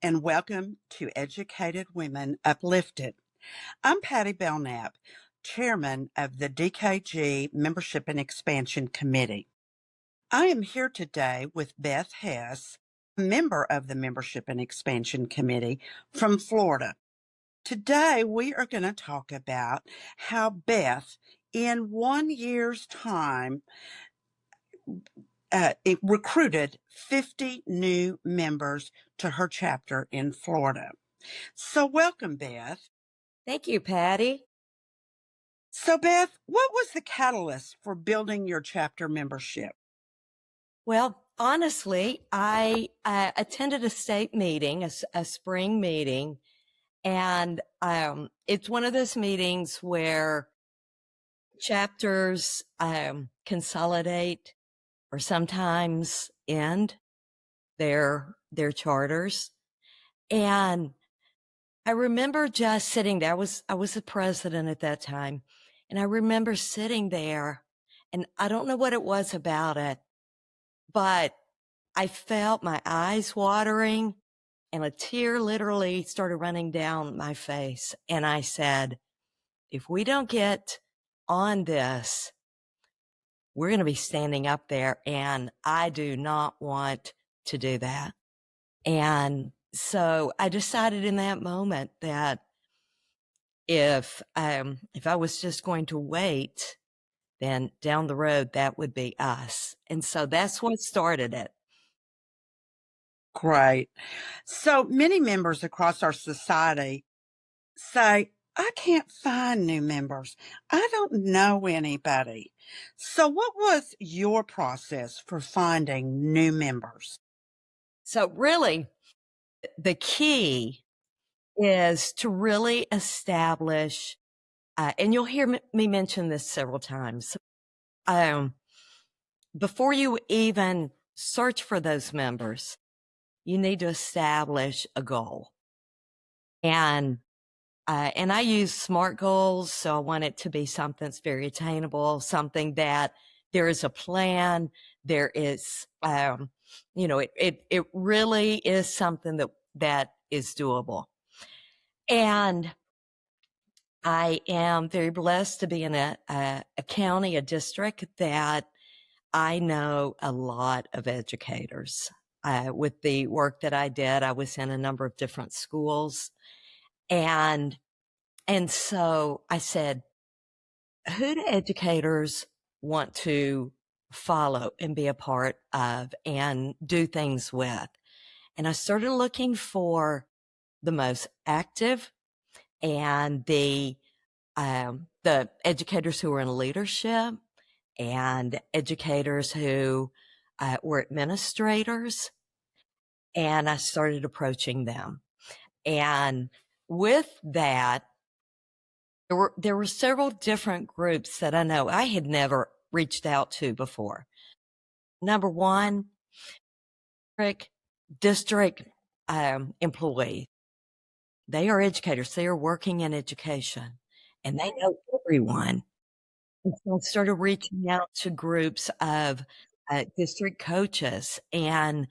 and welcome to Educated Women Uplifted. I'm Patty Belknap, Chairman of the DKG Membership and Expansion Committee. I am here today with Beth Hess, a member of the Membership and Expansion Committee from Florida. Today, we are going to talk about how Beth, in 1 year's time, it recruited 50 new members to her chapter in Florida. So, welcome, Beth. Thank you, Patty. So, Beth, what was the catalyst for building your chapter membership? Well, honestly, I attended a state meeting, a spring meeting, and it's one of those meetings where chapters consolidate or sometimes end their charters. And I remember just sitting there. I was the president at that time, and I remember sitting there, and I don't know what it was about it, but I felt my eyes watering and a tear literally started running down my face. And I said, if we don't get on this, we're going to be standing up there, and I do not want to do that. And so I decided in that moment that if I was just going to wait, then down the road, that would be us. And so that's what started it. Great. So many members across our society say, I can't find new members. I don't know anybody. So, what was your process for finding new members? So really, the key is to really establish, and you'll hear me mention this several times, before you even search for those members, you need to establish a goal. And I use SMART goals, so I want it to be something that's very attainable, something that there is a plan, there is, it really is something that is doable. And I am very blessed to be in a county, a district that I know a lot of educators. With the work that I did, I was in a number of different schools. And so I said, who do educators want to follow and be a part of and do things with? And I started looking for the most active and the educators who were in leadership and educators who were administrators. And I started approaching them. And with that, there were several different groups that I know I had never reached out to before. Number one, district employees. They are educators. They are working in education, and they know everyone. And so I started reaching out to groups of district coaches and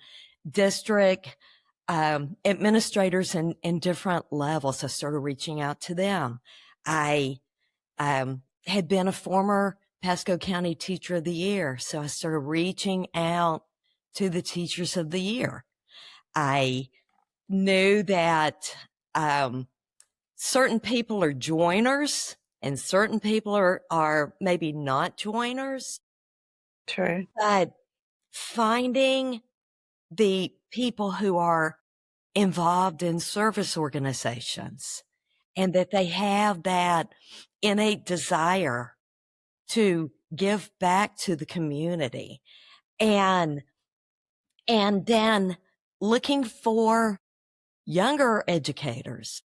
district administrators in different levels. I started reaching out to them. I had been a former Pasco County Teacher of the Year, so I started reaching out to the Teachers of the Year. I knew that certain people are joiners and certain people are maybe not joiners. True. But finding the people who are involved in service organizations and that they have that innate desire to give back to the community, and then looking for younger educators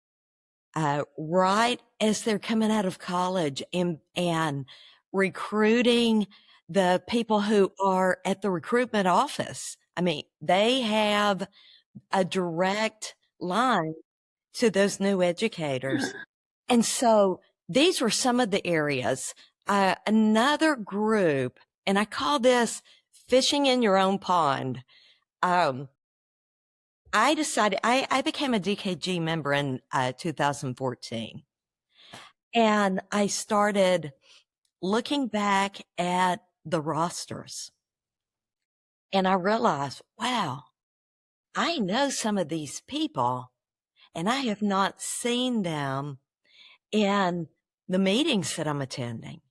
right as they're coming out of college, and recruiting the people who are at the recruitment office. I mean, they have a direct line to those new educators. And so these were some of the areas. Another group, and I call this fishing in your own pond. I I decided I became a DKG member in 2014, and I started looking back at the rosters, and I realized, wow, I know some of these people, and I have not seen them in the meetings that I'm attending.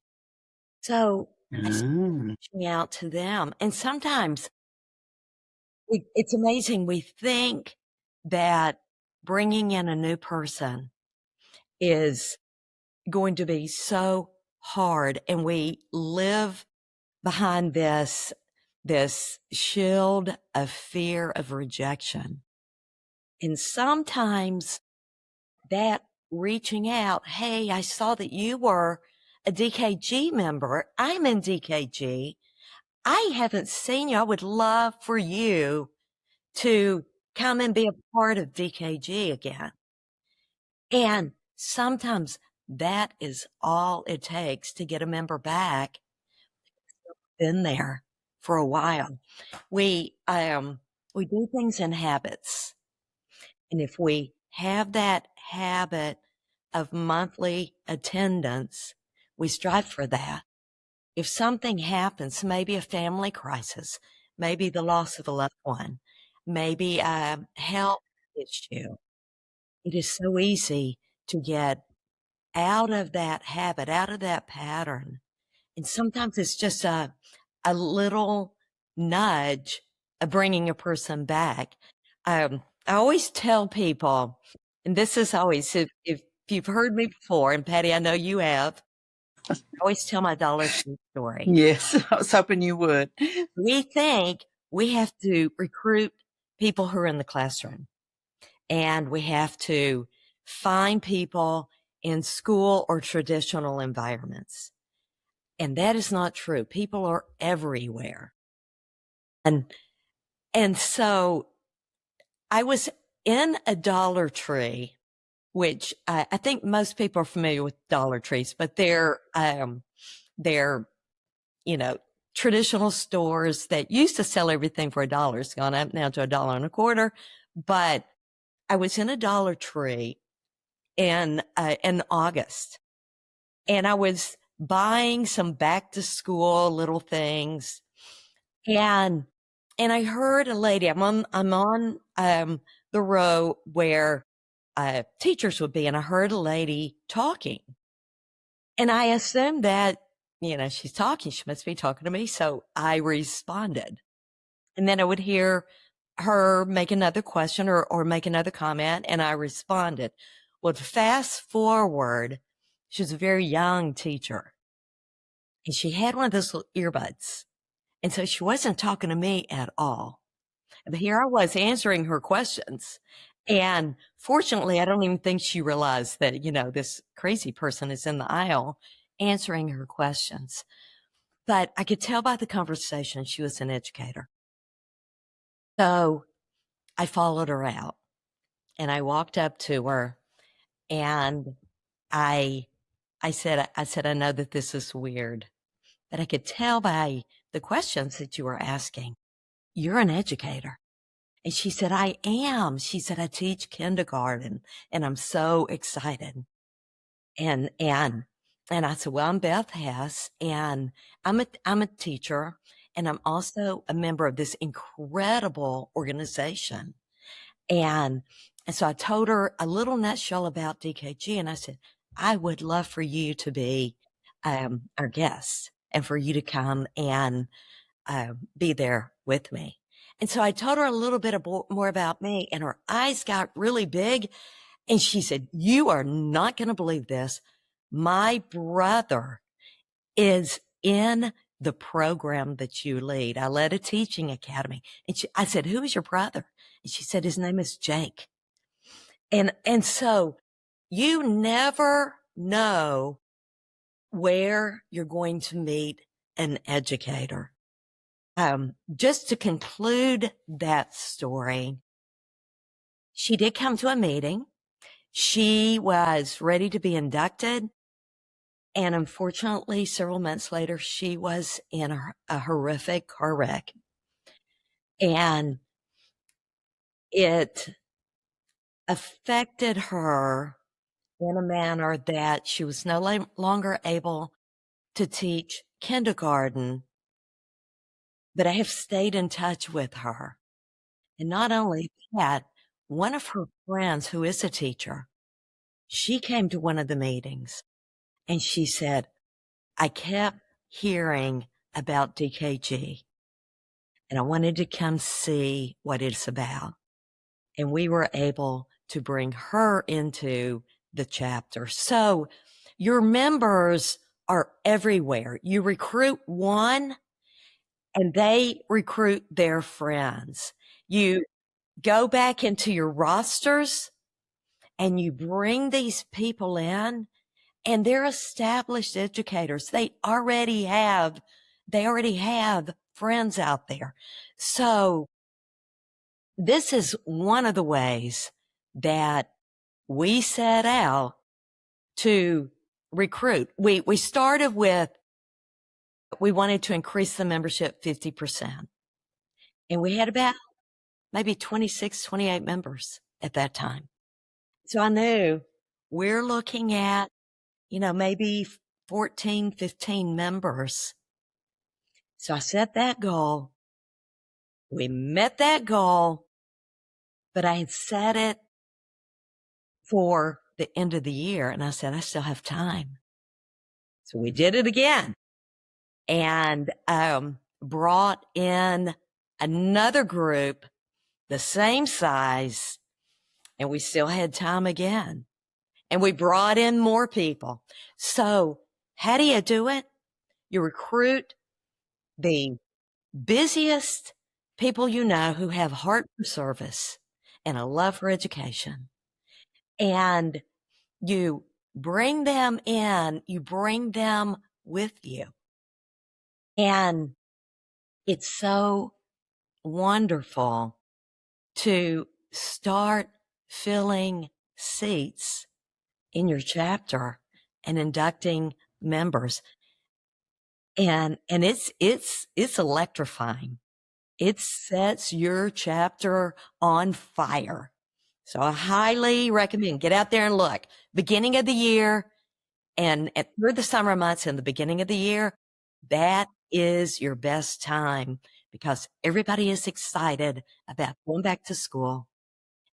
So I started Mm. reaching out to them, and sometimes it's amazing. We think that bringing in a new person is going to be so hard, and we live behind this shield of fear of rejection. And sometimes that reaching out, hey, I saw that you were a DKG member. I'm in DKG. I haven't seen you. I would love for you to come and be a part of DKG again. And sometimes that is all it takes to get a member back. Been there for a while. We do things in habits. And if we have that habit of monthly attendance, we strive for that. If something happens, maybe a family crisis, maybe the loss of a loved one, maybe a health issue, it is so easy to get out of that habit, out of that pattern. And sometimes it's just a little nudge of bringing a person back. I always tell people, and this is always, if you've heard me before, and Patty, I know you have, I always tell my Dollar Tree story. Yes, I was hoping you would. We think we have to recruit people who are in the classroom, and we have to find people in school or traditional environments. And that is not true. People are everywhere. And so I was in a Dollar Tree, which I think most people are familiar with Dollar Trees, but they're, you know, traditional stores that used to sell everything for $1. It's gone up now to $1.25. But I was in a Dollar Tree in August, and I was buying some back to school little things, and I heard a lady. I'm on the row where teachers would be, and I heard a lady talking, and I assumed that, she's talking, she must be talking to me. So I responded, and then I would hear her make another question or make another comment, and I responded. Well, fast forward, she was a very young teacher, and she had one of those little earbuds. And so she wasn't talking to me at all. But here I was answering her questions. And fortunately, I don't even think she realized that, this crazy person is in the aisle answering her questions. But I could tell by the conversation she was an educator. So I followed her out, and I walked up to her, and I said, I know that this is weird, but I could tell by the questions that you were asking, you're an educator. And she said, I am. She said, I teach kindergarten, and I'm so excited. And I said, well, I'm Beth Hess, and I'm a teacher, and I'm also a member of this incredible organization. And so I told her a little nutshell about DKG, and I said, I would love for you to be our guest, and for you to come and be there with me. And so I told her a little bit more about me, and her eyes got really big. And she said, you are not going to believe this. My brother is in the program that you lead. I led a teaching academy. And I said, who is your brother? And she said, his name is Jake. And so you never know where you're going to meet an educator. Just to conclude that story, she did come to a meeting. She was ready to be inducted. And unfortunately, several months later, she was in a horrific car wreck. And it affected her in a manner that she was no longer able to teach kindergarten, but I have stayed in touch with her. And not only that, one of her friends who is a teacher, she came to one of the meetings and she said, I kept hearing about DKG and I wanted to come see what it's about. And we were able to bring her into the chapter. So your members are everywhere. You recruit one and they recruit their friends. You go back into your rosters and you bring these people in and they're established educators. They already have friends out there. So this is one of the ways that we set out to recruit. We started with, we wanted to increase the membership 50%. And we had about maybe 26, 28 members at that time. So I knew we're looking at, maybe 14, 15 members. So I set that goal. We met that goal, but I had set it for the end of the year. And I said, I still have time. So we did it again and brought in another group, the same size, and we still had time again. And we brought in more people. So how do you do it? You recruit the busiest people you know who have heart for service and a love for education. And you bring them in, you bring them with you. And it's so wonderful to start filling seats in your chapter and inducting members. And it's electrifying. It sets your chapter on fire. So I highly recommend get out there and look. Beginning of the year and through the summer months and the beginning of the year, that is your best time because everybody is excited about going back to school.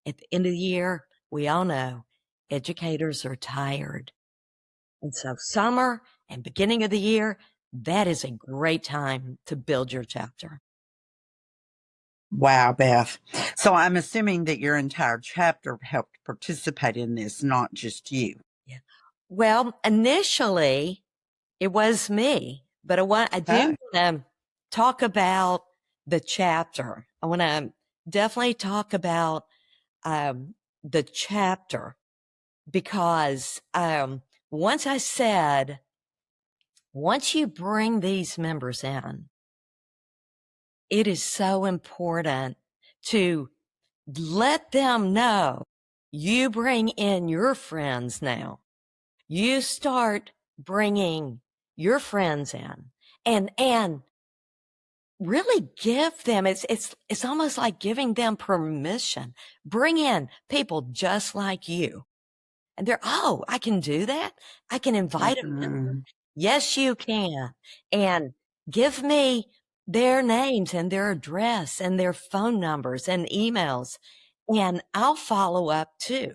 At the end of the year, we all know educators are tired. And so summer and beginning of the year, that is a great time to build your chapter. Wow, Beth. So I'm assuming that your entire chapter helped participate in this, not just you. Yeah. Well, initially it was me, but I do Oh, want to talk about the chapter. I want to definitely talk about the chapter because once I said, once you bring these members in, it is so important to let them know you bring in your friends now. You start bringing your friends in and really give them, it's almost like giving them permission. Bring in people just like you. And they're, oh, I can do that. I can invite them in. mhm. Yes, you can. And give me their names and their address and their phone numbers and emails. And I'll follow up too.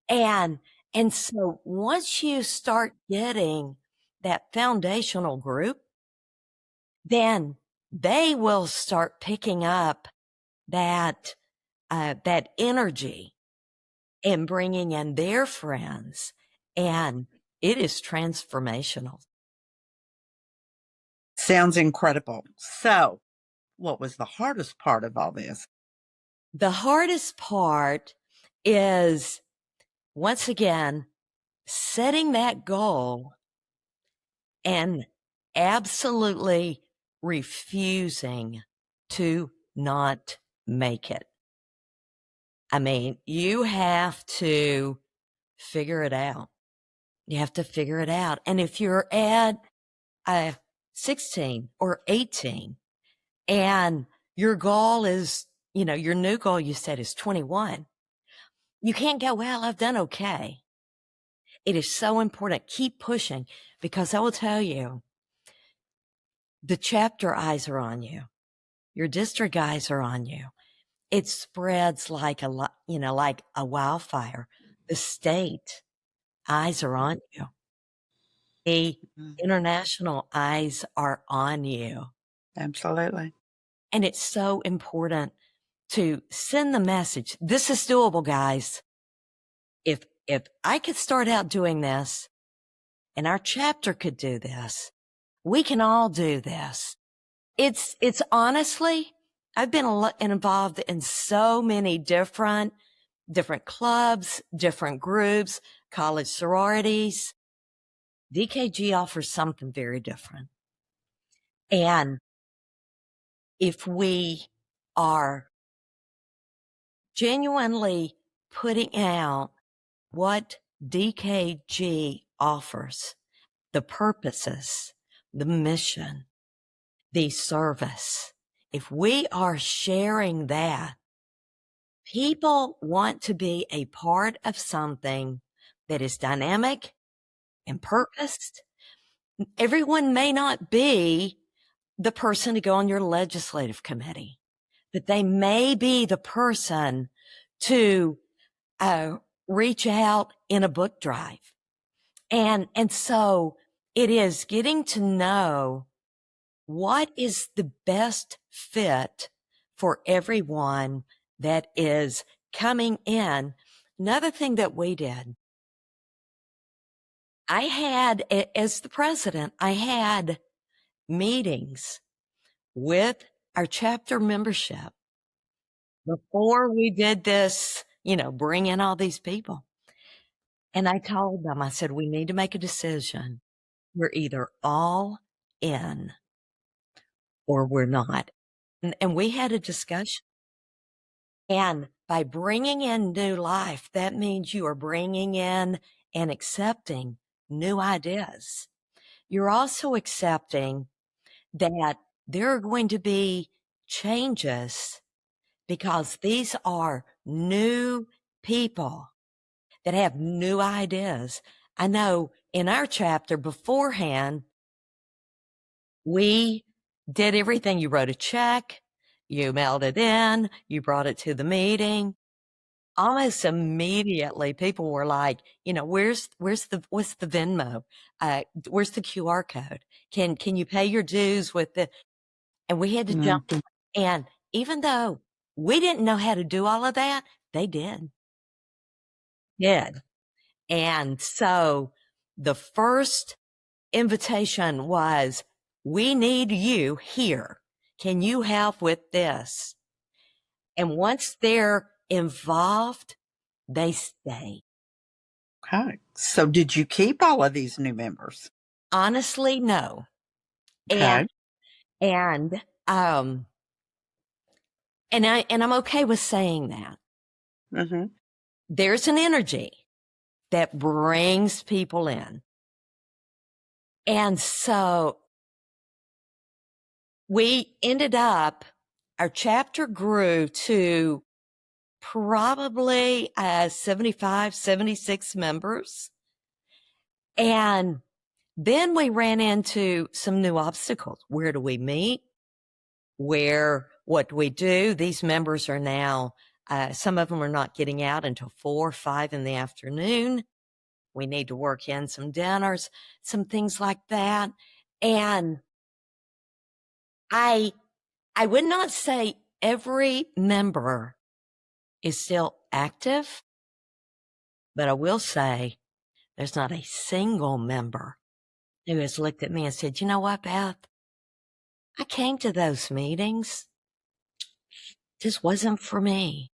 And, and so once you start getting that foundational group, then they will start picking up that, that energy and bringing in their friends. And it is transformational. Sounds incredible. So, what was the hardest part of all this? The hardest part is, once again, setting that goal and absolutely refusing to not make it. I mean, you have to figure it out. You have to figure it out. And if you're at 16 or 18 and your goal is your new goal you said is 21. You can't go, well, I've done okay. It is so important. Keep pushing, because I will tell you, the chapter eyes are on you. Your district eyes are on you. It spreads like like a wildfire. The state eyes are on you. The international eyes are on you. Absolutely. And it's so important to send the message. This is doable, guys. If I could start out doing this and our chapter could do this, we can all do this. It's honestly, I've been involved in so many different clubs, different groups, college sororities. DKG offers something very different. And if we are genuinely putting out what DKG offers, the purposes, the mission, the service, if we are sharing that, people want to be a part of something that is dynamic and purposed. Everyone may not be the person to go on your legislative committee, but they may be the person to reach out in a book drive. And so it is getting to know what is the best fit for everyone that is coming in. Another thing that we did, I had, as the president, I had meetings with our chapter membership before we did this, bring in all these people. And I told them, I said, we need to make a decision. We're either all in or we're not. And we had a discussion. And by bringing in new life, that means you are bringing in and accepting new ideas. You're also accepting that there are going to be changes because these are new people that have new ideas. I know in our chapter beforehand, we did everything. You wrote a check, you mailed it in, you brought it to the meeting. Almost immediately, people were like, what's the Venmo? Where's the QR code? Can you pay your dues with the, and we had to jump. And even though we didn't know how to do all of that, they did. And so the first invitation was, we need you here. Can you help with this? And once they're involved, they stay. Okay. So did you keep all of these new members? Honestly, no. Okay. And I'm okay with saying that. Mm-hmm. There's an energy that brings people in. And so we ended up, our chapter grew to probably 75, 76 members. And then we ran into some new obstacles. Where do we meet? What do we do? These members are now, some of them are not getting out until 4 or 5 in the afternoon. We need to work in some dinners, some things like that. And I would not say every member is still active, but I will say there's not a single member who has looked at me and said, you know what, Beth? I came to those meetings. This wasn't for me.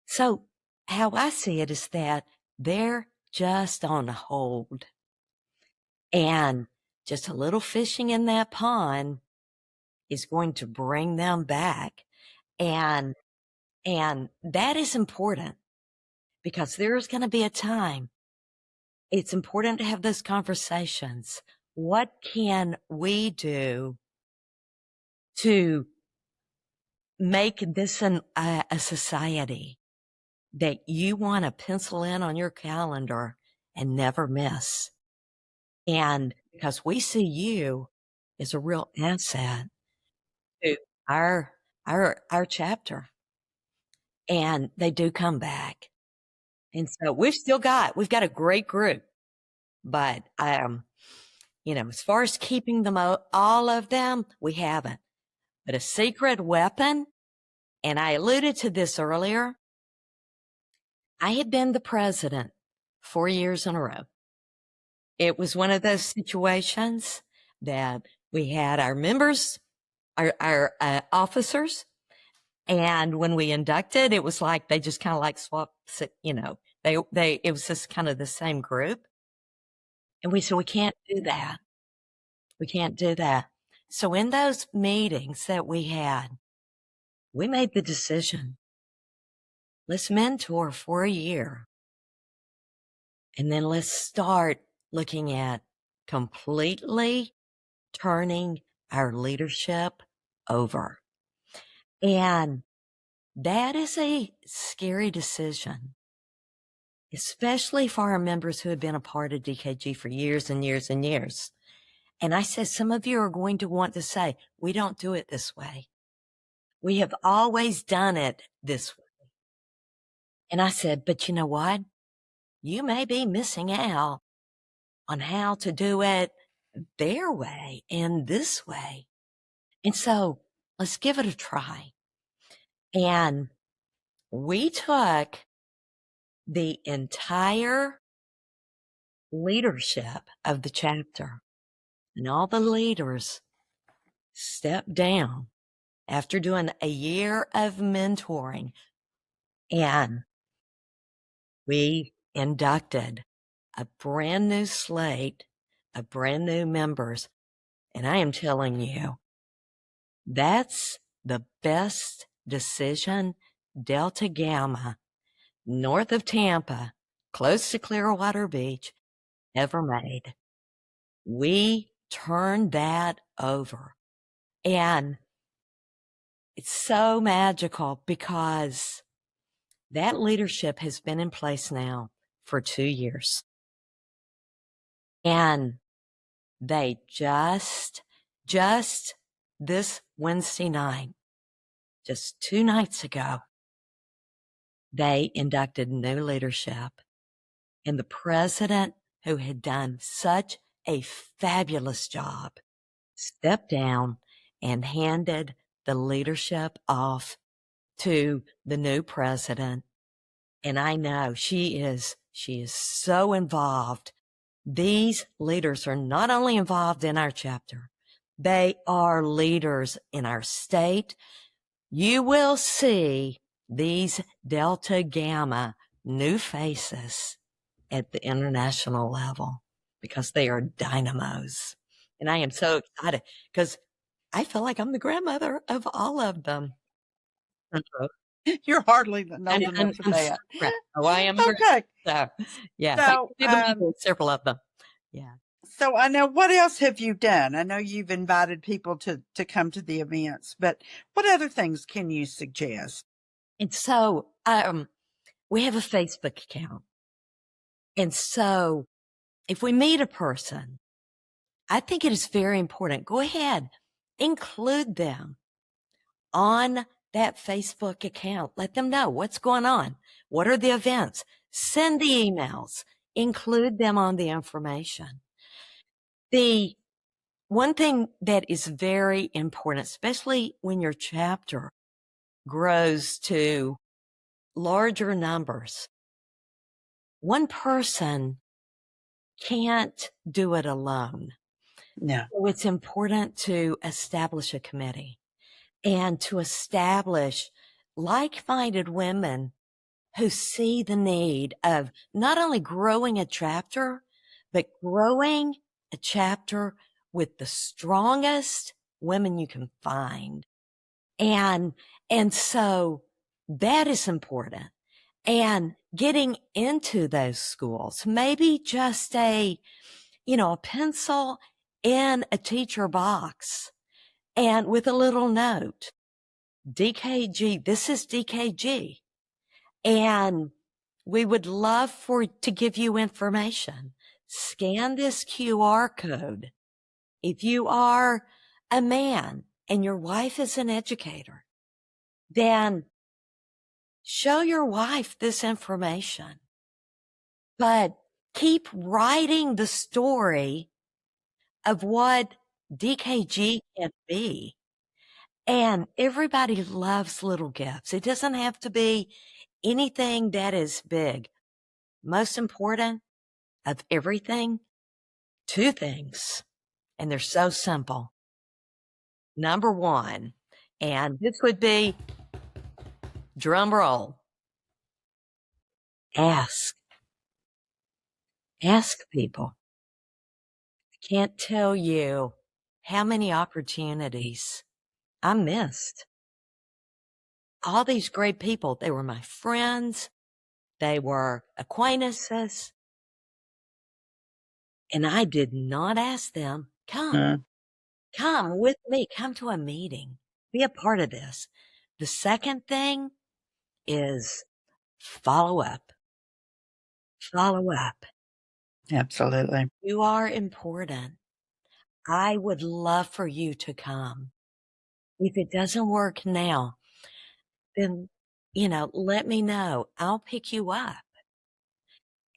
So how I see it is that they're just on hold. And just a little fishing in that pond is going to bring them back. And that is important because there's going to be a time. It's important to have those conversations. What can we do to make this a society that you want to pencil in on your calendar and never miss. And because we see you as a real asset to our chapter, and they do come back. And so we've got a great group, but, as far as keeping them all of them, we haven't. But a secret weapon, and I alluded to this earlier, I had been the president 4 years in a row. It was one of those situations that we had our members, our officers, and when we inducted, it was like they just kind of like swapped, it was just kind of the same group. And we said, we can't do that. We can't do that. So in those meetings that we had, we made the decision, let's mentor for a year. And then let's start looking at completely turning our leadership over. And that is a scary decision, especially for our members who have been a part of DKG for years and years and years. And I said, some of you are going to want to say, we don't do it this way. We have always done it this way. And I said, but you know what? You may be missing out on how to do it their way and this way. And so let's give it a try. And we took the entire leadership of the chapter, and all the leaders stepped down after doing a year of mentoring, and we inducted a brand new slate of brand new members. And I am telling you, that's the best decision Delta Gamma, north of Tampa, close to Clearwater Beach, ever made. We turned that over. And it's so magical because that leadership has been in place now for 2 years. And they just this Wednesday night, just 2 nights ago, they inducted new leadership. And the president, who had done such a fabulous job, stepped down and handed the leadership off to the new president. And I know she is so involved. These leaders are not only involved in our chapter, they are leaders in our state. You will see these Delta Gamma new faces at the international level because they are dynamos. And I am so excited because I feel like I'm the grandmother of all of them. You're hardly old enough for that. Oh, I am. Okay. So, yeah. So, several of them. Yeah. So I know, what else have you done? I know you've invited people to come to the events, but what other things can you suggest? And so, we have a Facebook account. And so if we meet a person, I think it is very important. Go ahead, include them on that Facebook account. Let them know what's going on. What are the events? Send the emails, include them on the information. The one thing that is very important, especially when your chapter grows to larger numbers, one person can't do it alone. No. So it's important to establish a committee and to establish like-minded women who see the need of not only growing a chapter, but growing a chapter with the strongest women you can find. And so that is important. And getting into those schools, maybe just a pencil in a teacher box and with a little note. DKG, this is DKG. And we would love to give you information. Scan this QR code. If you are a man and your wife is an educator, then show your wife this information. But keep writing the story of what DKG can be. And everybody loves little gifts. It doesn't have to be anything that is big. Most important of everything, 2 things, and they're so simple. Number 1, and this would be drum roll. Ask people. I can't tell you how many opportunities I missed. All these great people, they were my friends, they were acquaintances, and I did not ask them, come with me, come to a meeting, be a part of this. The second thing is follow up. Follow up. Absolutely. You are important. I would love for you to come. If it doesn't work now, then, let me know. I'll pick you up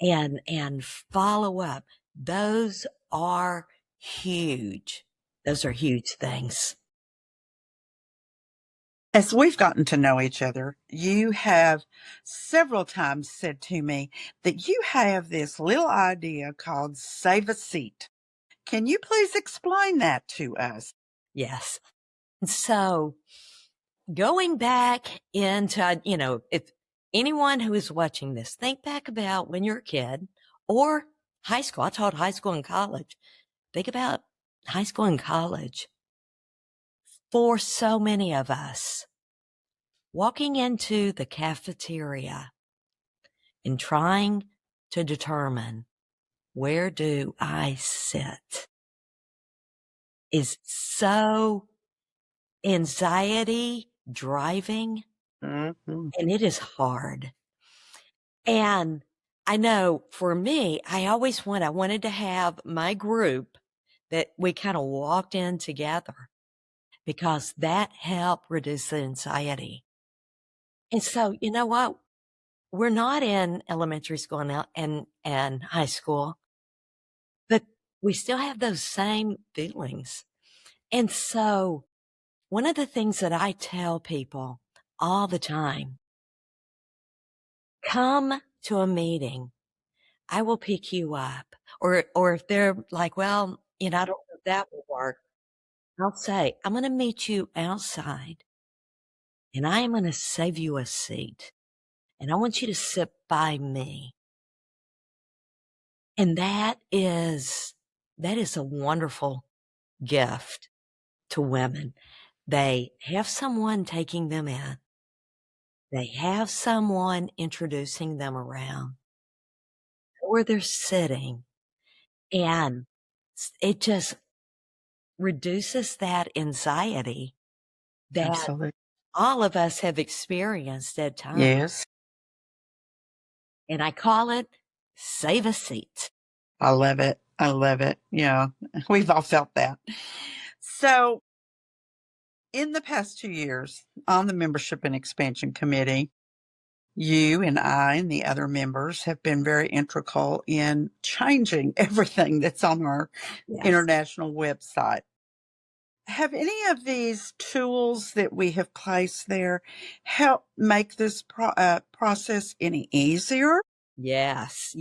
and follow up. Those are huge. Those are huge things. As we've gotten to know each other, you have several times said to me that you have this little idea called Save a Seat. Can you please explain that to us? Yes. So going back into, if anyone who is watching this, think back about when you're a kid or high school. I taught high school and college. Think about high school and college. For so many of us, walking into the cafeteria and trying to determine, where do I sit, is so anxiety driving, and it is hard. And I know for me, I wanted to have my group that we kind of walked in together, because that helped reduce the anxiety. And so, you know what? We're not in elementary school now and high school, but we still have those same feelings. And so one of the things that I tell people all the time, come to a meeting. I will pick you up. Or if they're like, well, I don't know if that will work, I'll say, I'm going to meet you outside and I am going to save you a seat. And I want you to sit by me. And that is a wonderful gift to women. They have someone taking them in. They have someone introducing them around where they're sitting. And it just reduces that anxiety that Absolutely. all of us have experienced at times. Yes. And I call it Save a Seat. I love it. I love it. Yeah, we've all felt that. So, in the past 2 years on the Membership and Expansion Committee, you and I and the other members have been very integral in changing everything that's on our international website. Have any of these tools that we have placed there help make this process any easier? Yes.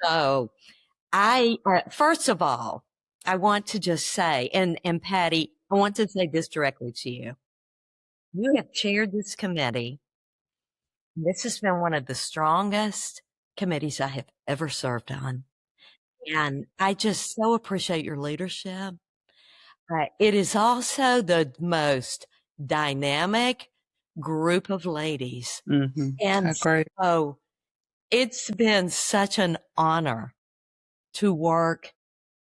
So first of all, I want to just say, and Patty, I want to say this directly to you. You have chaired this committee. This has been one of the strongest committees I have ever served on. And I just so appreciate your leadership. It is also the most dynamic group of ladies. Mm-hmm. And so it's been such an honor to work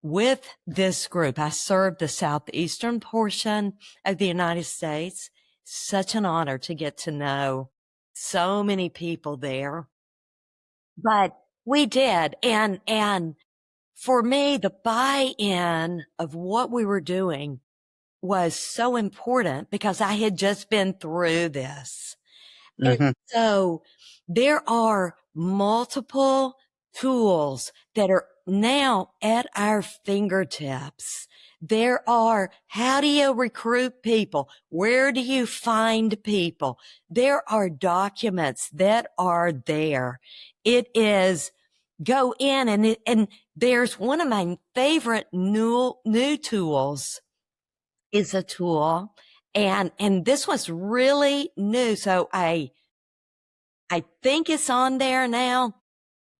with this group, I served the southeastern portion of the United States. Such an honor to get to know so many people there. But we did. And for me, the buy-in of what we were doing was so important because I had just been through this. And Mm-hmm. so there are multiple tools that are now at our fingertips. There are, how do you recruit people? Where do you find people? There are documents that are there. It is go in and there's one of my favorite new tools is a tool and this was really new. So I think it's on there now,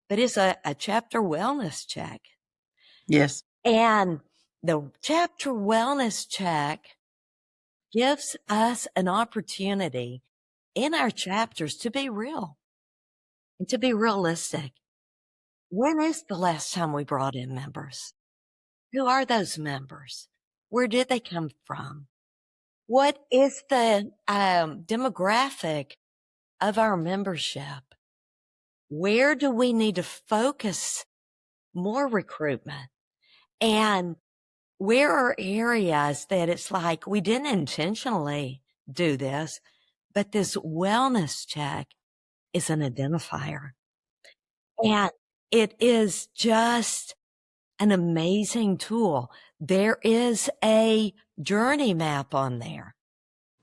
but it's a chapter wellness check. Yes. And the chapter wellness check gives us an opportunity in our chapters to be real and to be realistic. When is the last time we brought in members? Who are those members? Where did they come from? What is the demographic of our membership? Where do we need to focus more recruitment? And where are areas that it's like we didn't intentionally do this, but this wellness check is an identifier. And it is just an amazing tool. There is a journey map on there.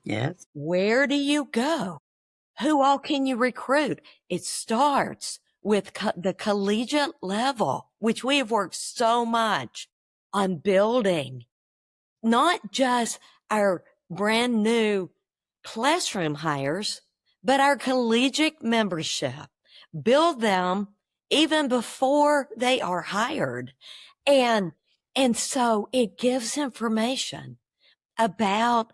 Yes. Where do you go? Who all can you recruit? It starts with the collegiate level, which we have worked so much on building, not just our brand new classroom hires, but our collegiate membership. Build them even before they are hired. And so it gives information about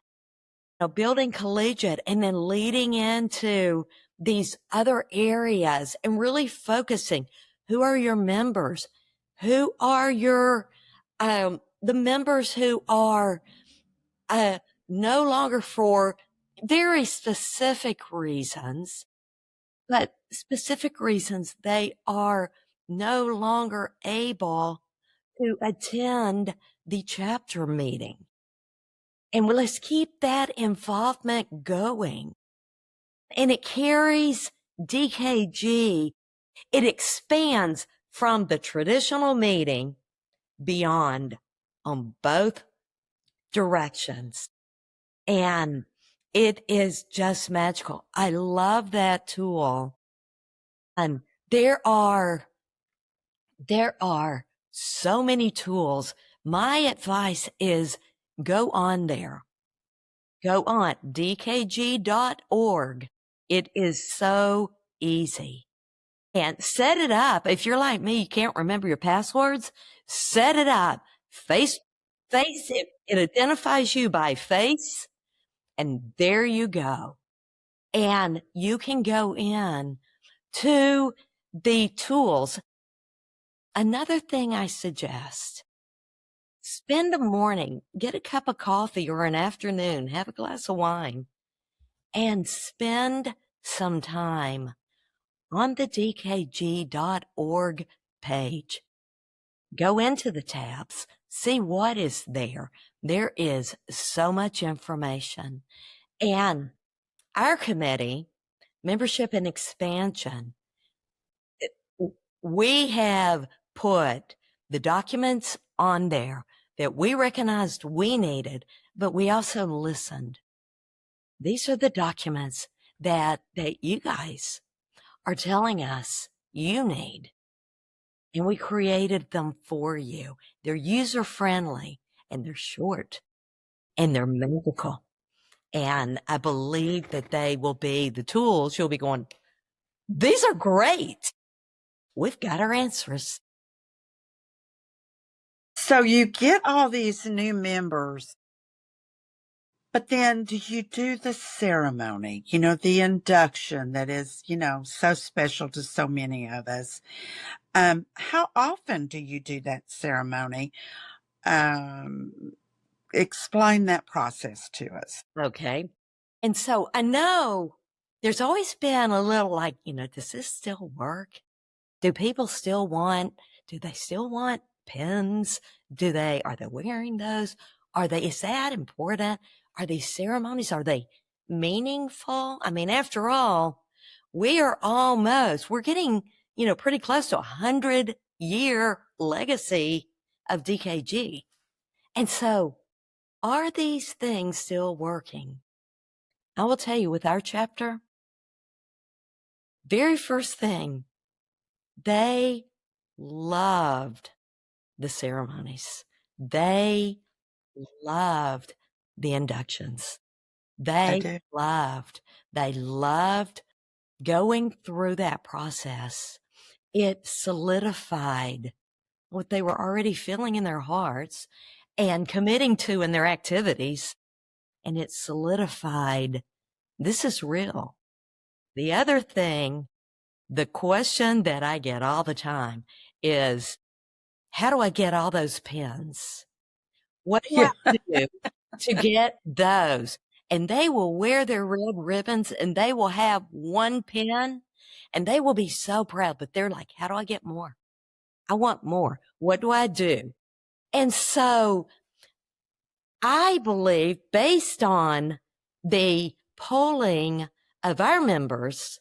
building collegiate and then leading into these other areas and really focusing. Who are your members? Who are your, the members who are, no longer for very specific reasons, but specific reasons they are no longer able to attend the chapter meeting. And let's keep that involvement going. And it carries DKG. It expands from the traditional meeting beyond on both directions. And it is just magical. I love that tool. And there are so many tools. My advice is go on there. Go on dkg.org. It is so easy. And set it up. If you're like me, you can't remember your passwords, set it up. Face it. It identifies you by face. And there you go. And you can go in to the tools. Another thing I suggest, spend a morning, get a cup of coffee or an afternoon, have a glass of wine, and spend some time on the dkg.org page. Go into the tabs, see what is there. There is so much information. And our committee, Membership and Expansion, we have put the documents on there that we recognized we needed, but we also listened. These are the documents that you guys are telling us you need. And we created them for you. They're user friendly and they're short and they're magical. And I believe that they will be the tools you'll be going, these are great. We've got our answers. So you get all these new members But then do you do the ceremony, the induction that is, so special to so many of us? How often do you do that ceremony? Um, Explain that process to us. Okay. And so I know there's always been a little like, does this still work? Do people still do they still want pins? Are they wearing those? Is that important? Are these ceremonies, are they meaningful? I mean, after all, we're getting, pretty close to 100-year legacy of DKG. And so are these things still working? I will tell you with our chapter, very first thing, they loved the ceremonies. They loved the inductions. I They do. they loved going through that process. It solidified what they were already feeling in their hearts and committing to in their activities. And it solidified, this is real. The other thing, the question that I get all the time is, how do I get all those pins? What do I Yeah. do to get those? And they will wear their red ribbons and they will have one pin and they will be so proud, but they're like, how do I get more? I want more. What do I do? And so I believe, based on the polling of our members,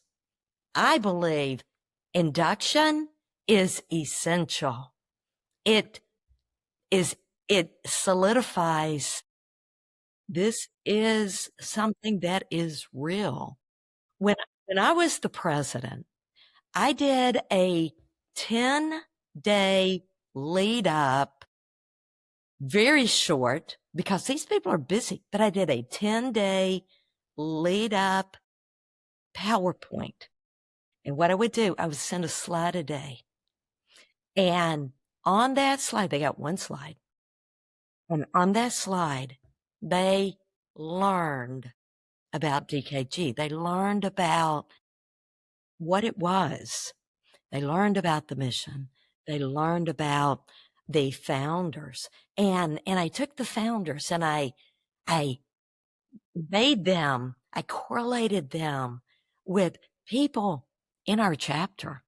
I believe induction is essential. It is, it solidifies this is something that is real. When, when I was the president, I did a 10-day lead up, very short, because these people are busy, but I did a 10-day lead up PowerPoint. And what I would do, I would send a slide a day. And on that slide, they got one slide. And on that slide, they learned about DKG. They learned about what it was. They learned about the mission. They learned about the founders. And I took the founders and I I correlated them with people in our chapter.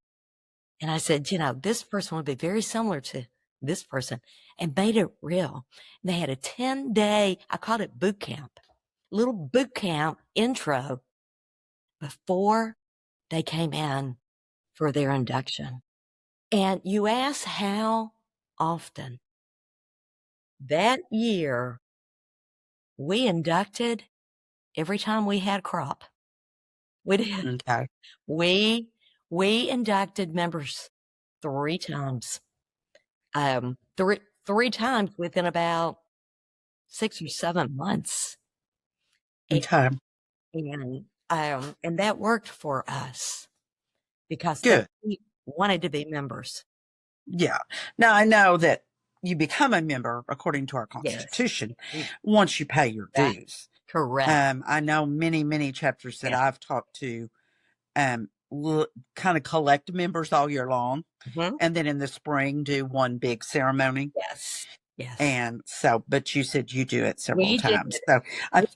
And I said, this person would be very similar to this person, and made it real. And they had a 10-day, I called it boot camp, little boot camp intro before they came in for their induction. And you ask how often. That year, we inducted every time we had crop. We did. Okay. We inducted members 3 times. Three times within about 6 or 7 months. And, Okay. and that worked for us because Good. they wanted to be members. Yeah. Now I know that you become a member according to our Yes. Constitution once you pay your That- dues. Correct. I know many chapters that Yes. I've talked to kind of collect members all year long, Mhm. and then in the spring do one big ceremony. Yes. Yes. And so, but you said you do it several We did. times. So,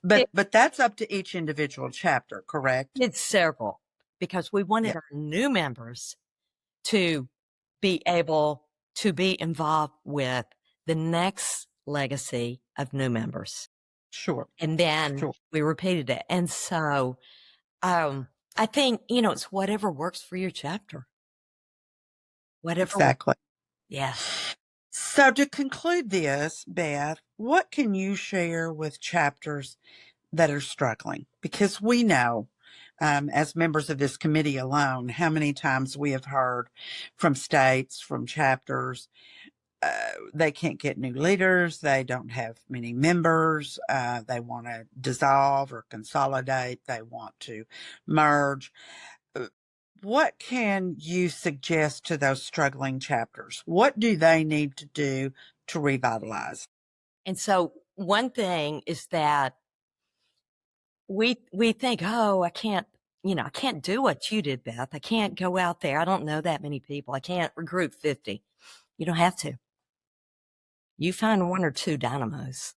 but that's up to each individual chapter, correct? Did several because we wanted Yeah. our new members to be able to be involved with the next legacy of new members. Sure. And then Sure. we repeated it. And so, I think, it's whatever works for your chapter. Whatever. Exactly. Yeah. So to conclude this, Beth, what can you share with chapters that are struggling? Because we know, as members of this committee alone, how many times we have heard from states, from chapters, they can't get new leaders. They don't have many members. They want to dissolve or consolidate. They want to merge. What can you suggest to those struggling chapters? What do they need to do to revitalize? And so one thing is that we think, oh, I can't, I can't do what you did, Beth. I can't go out there. I don't know that many people. I can't recruit 50. You don't have to. You find one or two dynamos.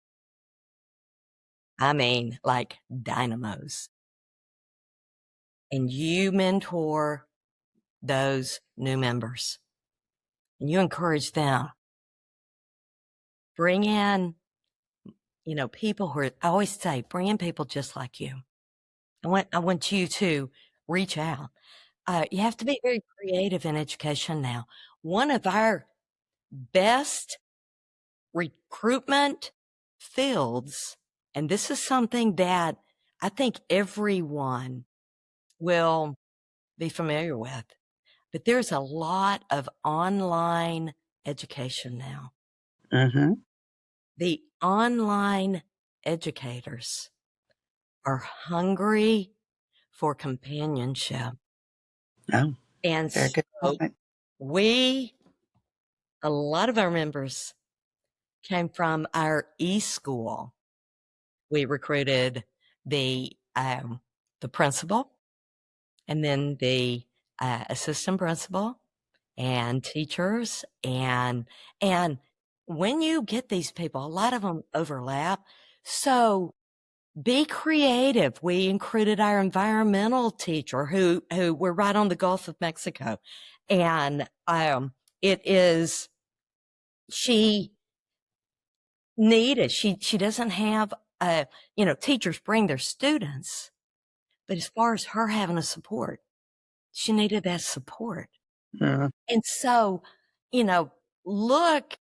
I mean, like dynamos. And you mentor those new members and you encourage them. Bring in, people who are, I always say, bring in people just like you. I want you to reach out. You have to be very creative in education now. One of our best recruitment fields, and this is something that I think everyone will be familiar with, but there's a lot of online education now. Mm-hmm. The online educators are hungry for companionship. Oh, And very good so point. a lot of our members came from our e-school. We recruited the principal and then the assistant principal and teachers. And when you get these people, a lot of them overlap. So be creative. We included our environmental teacher who we're right on the Gulf of Mexico. And she needed, she doesn't have, teachers bring their students, but as far as her having a support, she needed that support. Mm. And so, look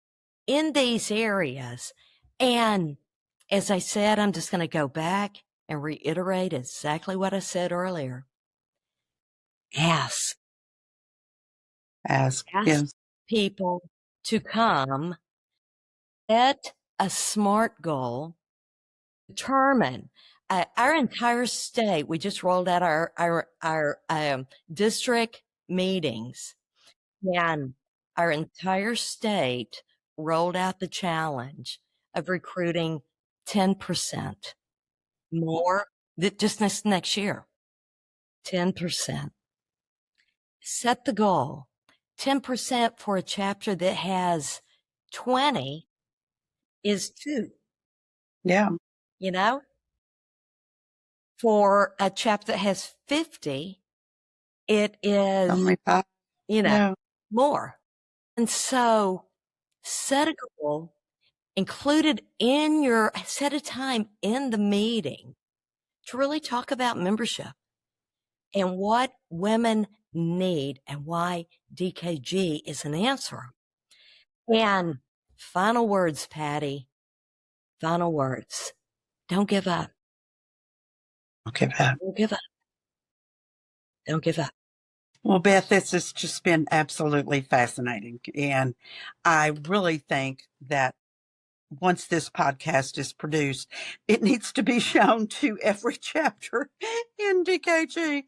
in these areas. And as I said, I'm just going to go back and reiterate exactly what I said earlier. Ask Yes. people to come, set a SMART goal, determine our entire state. We just rolled out our district meetings, and our entire state rolled out the challenge of recruiting 10% more just this next year. 10%. Set the goal. 10% for a chapter that has 20 is 2. Yeah. For a chapter that has 50, it is Only 5. Yeah. more. And so set a goal, set a time in the meeting to really talk about membership and what women need and why DKG is an answer. And final words, Patty, final words. Don't give up. Don't give up. Don't give up. Don't give up. Well, Beth, this has just been absolutely fascinating. And I really think that once this podcast is produced, it needs to be shown to every chapter in DKG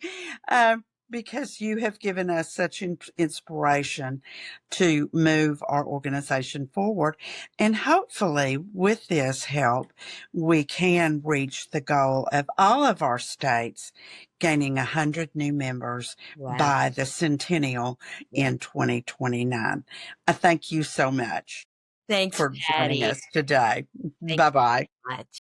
because you have given us such inspiration to move our organization forward. And hopefully, with this help, we can reach the goal of all of our states gaining 100 new members by the centennial in 2029. I thank you so much. Thanks For joining Patty. us today. Bye-bye. Much.